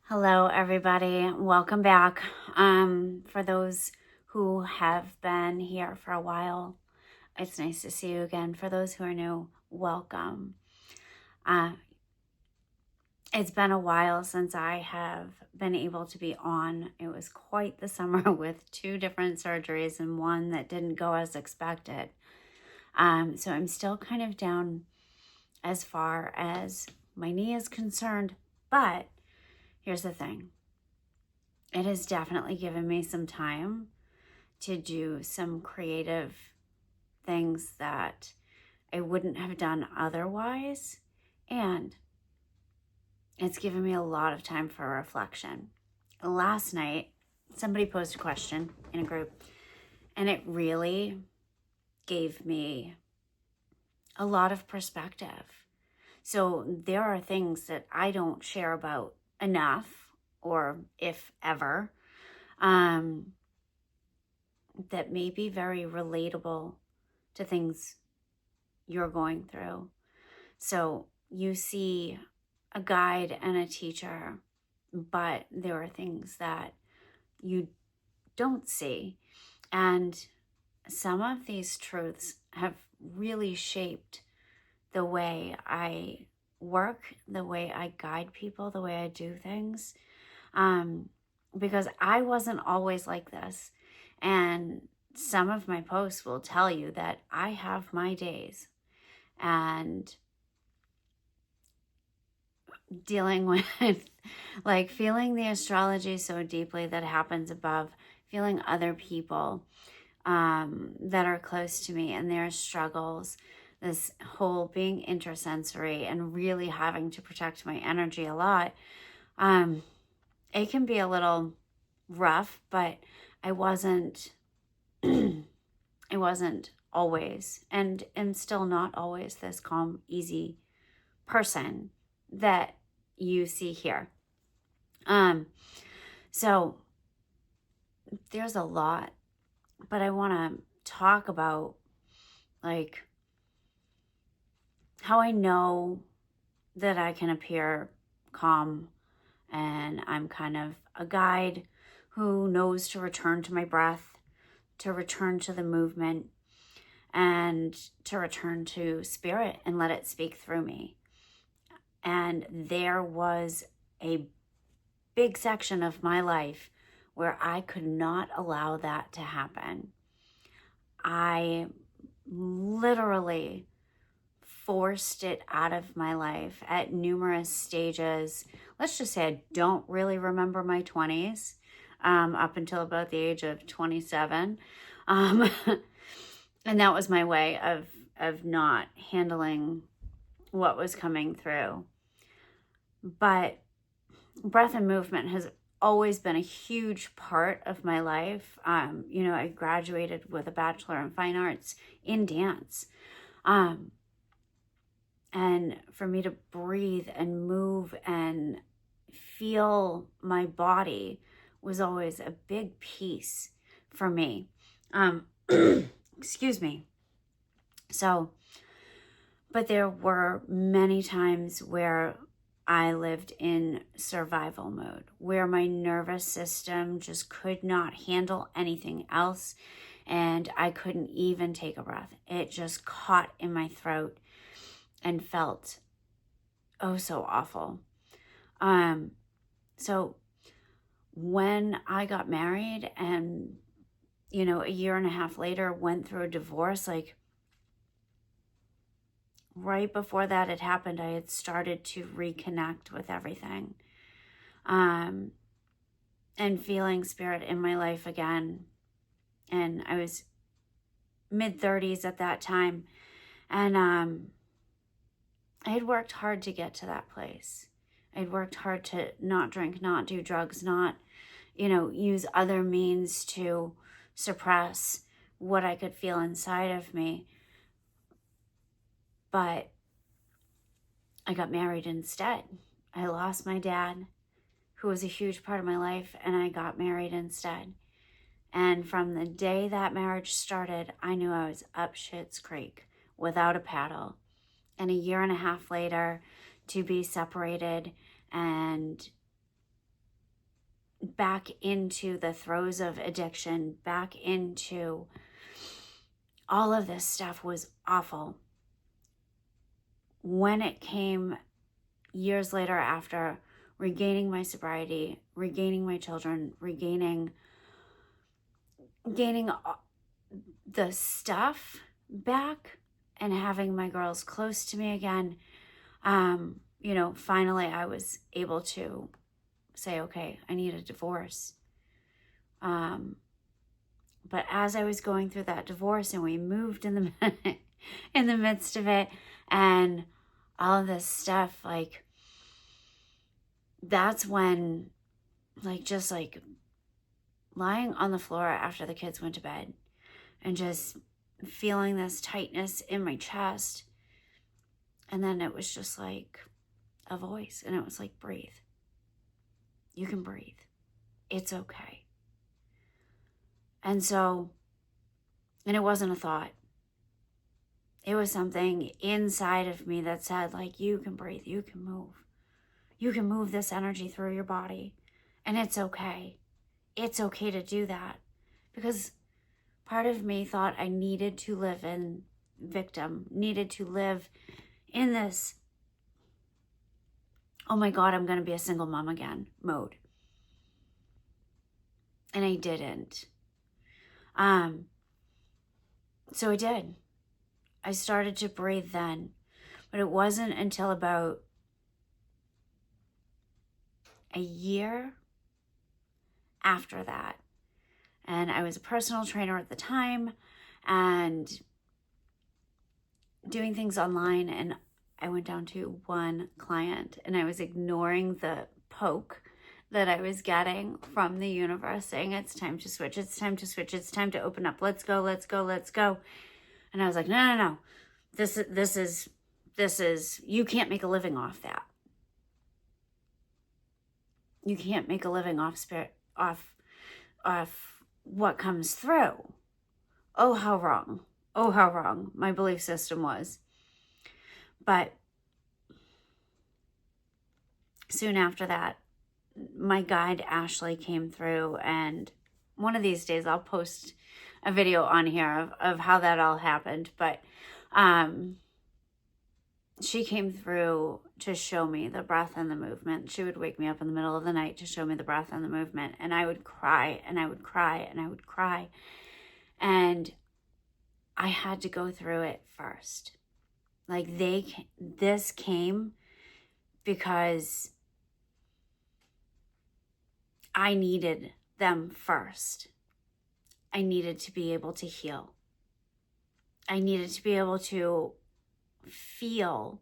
Hello, everybody. Welcome back. For those who have been here for a while, it's nice to see you again. For those who are new, welcome. Uh, it's been a while since I have been able to be on. It was quite the summer with two different surgeries and one that didn't go as expected. So I'm still kind of down as far as my knee is concerned, but here's the thing. It has definitely given me some time to do some creative things that I wouldn't have done otherwise. And it's given me a lot of time for reflection. Last night, somebody posed a question in a group, and it really gave me a lot of perspective. So there are things that I don't share about enough, or if ever, that may be very relatable to things you're going through. So you see a guide and a teacher, but there are things that you don't see. And some of these truths have really shaped the way I work, the way I guide people, the way I do things. Because I wasn't always like this. And some of my posts will tell you that I have my days, and dealing with like feeling the astrology so deeply that happens above, feeling other people that are close to me and their struggles, this whole being intersensory and really having to protect my energy a lot. It can be a little rough, but I wasn't I wasn't always, and am still not always, this calm, easy person that you see here. So there's a lot, but I want to talk about like how I know that I can appear calm, and I'm kind of a guide who knows to return to my breath, to return to the movement, and to return to spirit and let it speak through me. And there was a big section of my life where I could not allow that to happen. I literally forced it out of my life at numerous stages. Let's just say I don't really remember my 20s up until about the age of 27. And that was my way of not handling what was coming through. But breath and movement has always been a huge part of my life. I graduated with a Bachelor in Fine Arts in dance. And for me to breathe and move and feel my body was always a big piece for me. Excuse me. So, but there were many times where I lived in survival mode, where my nervous system just could not handle anything else, and I couldn't even take a breath. It just caught in my throat and felt oh so awful. So when I got married and, a year and a half later went through a divorce, like right before that had happened, I had started to reconnect with everything. And feeling spirit in my life again. And I was mid-30s at that time. And I had worked hard to get to that place. I'd worked hard to not drink, not do drugs, not, use other means to suppress what I could feel inside of me. But I got married instead. I lost my dad, who was a huge part of my life, and I got married instead. And from the day that marriage started, I knew I was up Schitt's Creek without a paddle. And a year and a half later, to be separated and back into the throes of addiction, back into all of this stuff was awful. When it came years later after regaining my sobriety, regaining my children, gaining the stuff back and having my girls close to me again, finally I was able to say, okay, I need a divorce. But as I was going through that divorce and we moved in the midst of it and all of this stuff, like, that's when, just lying on the floor after the kids went to bed and just feeling this tightness in my chest. And then it was just like a voice, and it was like, breathe. You can breathe. It's okay. And it wasn't a thought. It was something inside of me that said, like, you can breathe, you can move. You can move this energy through your body, and it's okay. It's okay to do that, because part of me thought I needed to live in victim, needed to live in this, oh my God, I'm going to be a single mom again mode. And I didn't. So I did. I started to breathe then, but it wasn't until about a year after that. And I was a personal trainer at the time and doing things online, and I went down to one client and I was ignoring the poke that I was getting from the universe saying, it's time to switch, it's time to switch, it's time to open up, let's go, let's go, let's go. And I was like, no. This is, you can't make a living off that. You can't make a living off what comes through. Oh, how wrong my belief system was. But soon after that, my guide Ashley came through, and one of these days I'll post a video on here of how that all happened. But she came through to show me the breath and the movement. She would wake me up in the middle of the night to show me the breath and the movement, and I would cry and I would cry and I would cry. And I had to go through it first. Like, this came because I needed them first. I needed to be able to heal. I needed to be able to feel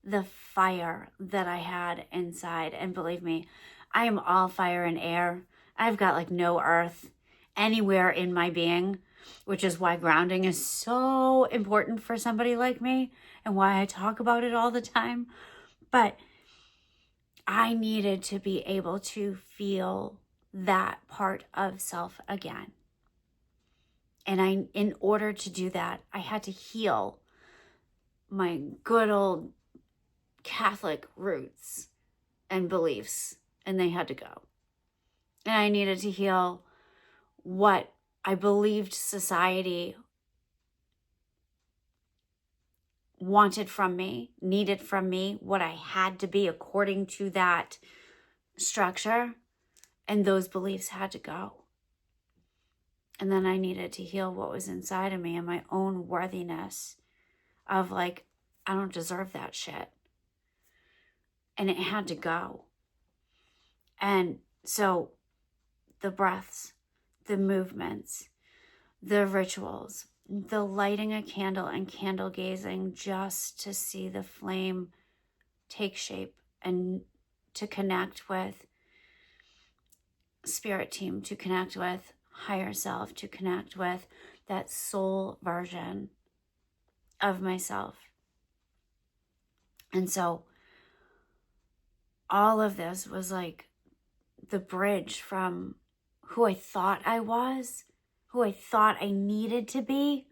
the fire that I had inside. And believe me, I am all fire and air. I've got no earth anywhere in my being, which is why grounding is so important for somebody like me and why I talk about it all the time. But I needed to be able to feel that part of self again. And in order to do that, I had to heal my good old Catholic roots and beliefs, and they had to go. And I needed to heal what I believed society wanted from me, needed from me, what I had to be according to that structure, and those beliefs had to go. And then I needed to heal what was inside of me and my own worthiness of I don't deserve that shit. And it had to go. And so the breaths, the movements, the rituals, the lighting a candle and candle gazing just to see the flame take shape and to connect with spirit team, to connect with higher self, to connect with that soul version of myself. And so all of this was the bridge from who I thought I was, who I thought I needed to be,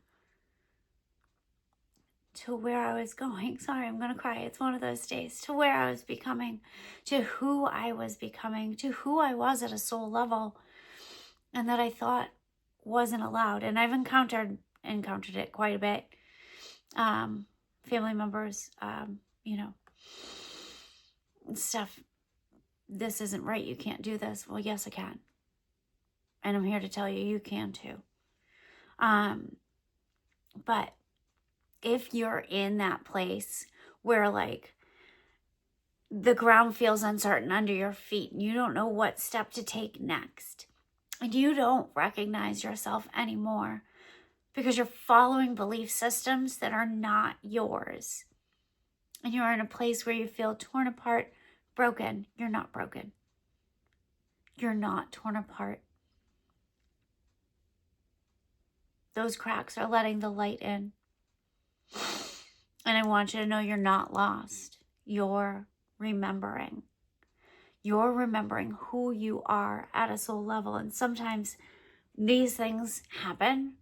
to where I was going. Sorry, I'm going to cry. It's one of those days. To where I was becoming, to who I was becoming, to who I was at a soul level, and that I thought wasn't allowed. And I've encountered it quite a bit. Family members, stuff. This isn't right. You can't do this. Well, yes, I can. And I'm here to tell you, you can too. But if you're in that place where like the ground feels uncertain under your feet and you don't know what step to take next, and you don't recognize yourself anymore because you're following belief systems that are not yours, and you're in a place where you feel torn apart, broken, you're not broken. You're not torn apart. Those cracks are letting the light in. And I want you to know you're not lost. You're remembering. You're remembering who you are at a soul level. And sometimes these things happen.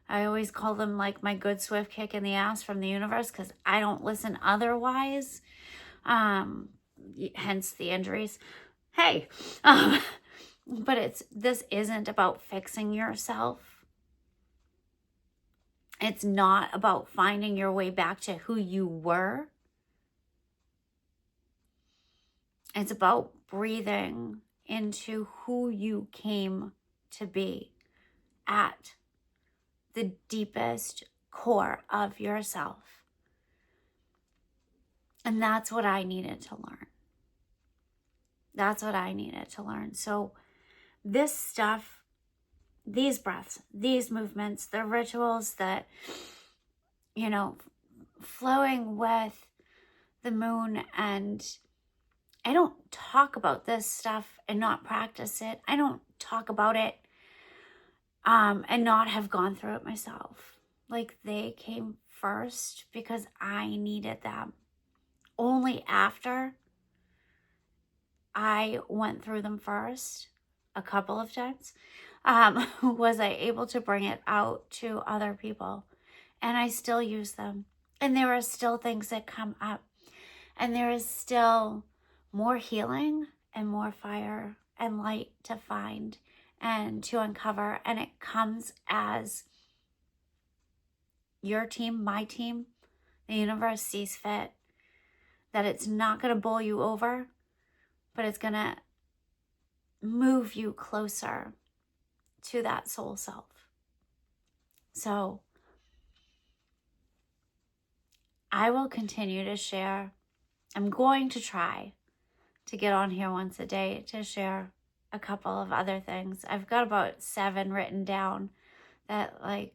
I always call them like my good swift kick in the ass from the universe because I don't listen otherwise. Hence the injuries. Hey, but this isn't about fixing yourself. It's not about finding your way back to who you were. It's about breathing into who you came to be at the deepest core of yourself. And that's what I needed to learn. That's what I needed to learn. So this stuff, these breaths, these movements, the rituals that, flowing with the moon, and I don't talk about this stuff and not practice it. I don't talk about it and not have gone through it myself. Like they came first because I needed them. Only after I went through them first, a couple of times, was I able to bring it out to other people. And I still use them. And there are still things that come up. And there is still more healing and more fire and light to find and to uncover. And it comes as your team, my team, the universe sees fit. That it's not going to bowl you over, but it's going to move you closer to that soul self. So I will continue to share. I'm going to try to get on here once a day to share a couple of other things. I've got about 7 written down that I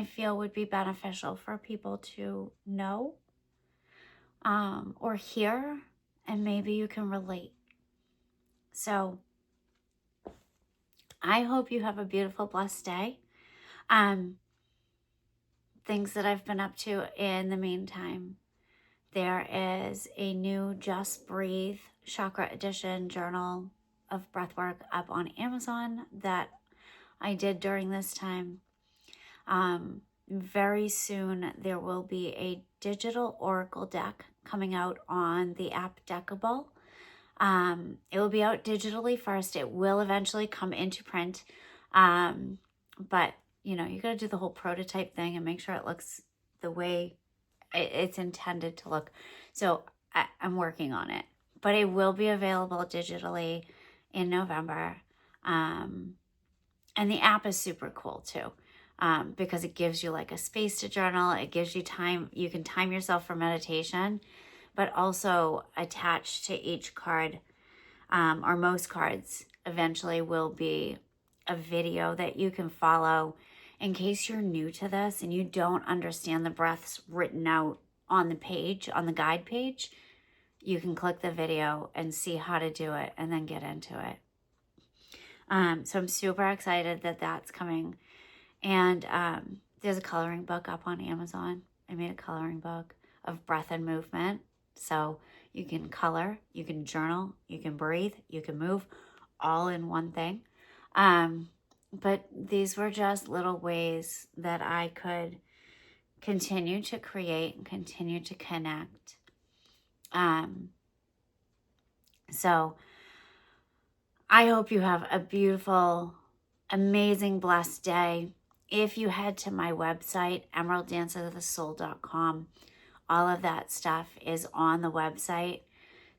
feel would be beneficial for people to know or hear, and maybe you can relate. So I hope you have a beautiful, blessed day. Things that I've been up to in the meantime. There is a new Just Breathe Chakra Edition journal of breathwork up on Amazon that I did during this time. Very soon there will be a digital oracle deck coming out on the app Deckable. It will be out digitally first. It will eventually come into print. But you got to do the whole prototype thing and make sure it looks the way it's intended to look. So I'm working on it, but it will be available digitally in November. And the app is super cool too, because it gives you like a space to journal. It gives you time. You can time yourself for meditation, but also attached to each card, or most cards eventually will be a video that you can follow. In case you're new to this and you don't understand the breaths written out on the page, on the guide page, you can click the video and see how to do it and then get into it. So I'm super excited that that's coming. And there's a coloring book up on Amazon. I made a coloring book of breath and movement. So you can color, you can journal, you can breathe, you can move, all in one thing. But these were just little ways that I could continue to create and continue to connect. So I hope you have a beautiful, amazing, blessed day. If you head to my website, emeralddanceofthesoul.com, all of that stuff is on the website.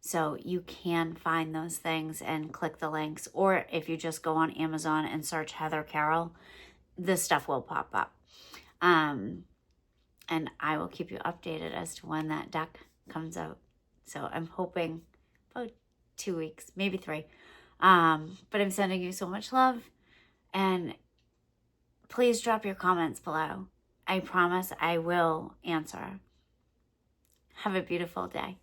So you can find those things and click the links. Or if you just go on Amazon and search Heather Carroll, this stuff will pop up. And I will keep you updated as to when that deck comes out. So I'm hoping about 2 weeks, maybe 3. But I'm sending you so much love. And please drop your comments below. I promise I will answer. Have a beautiful day.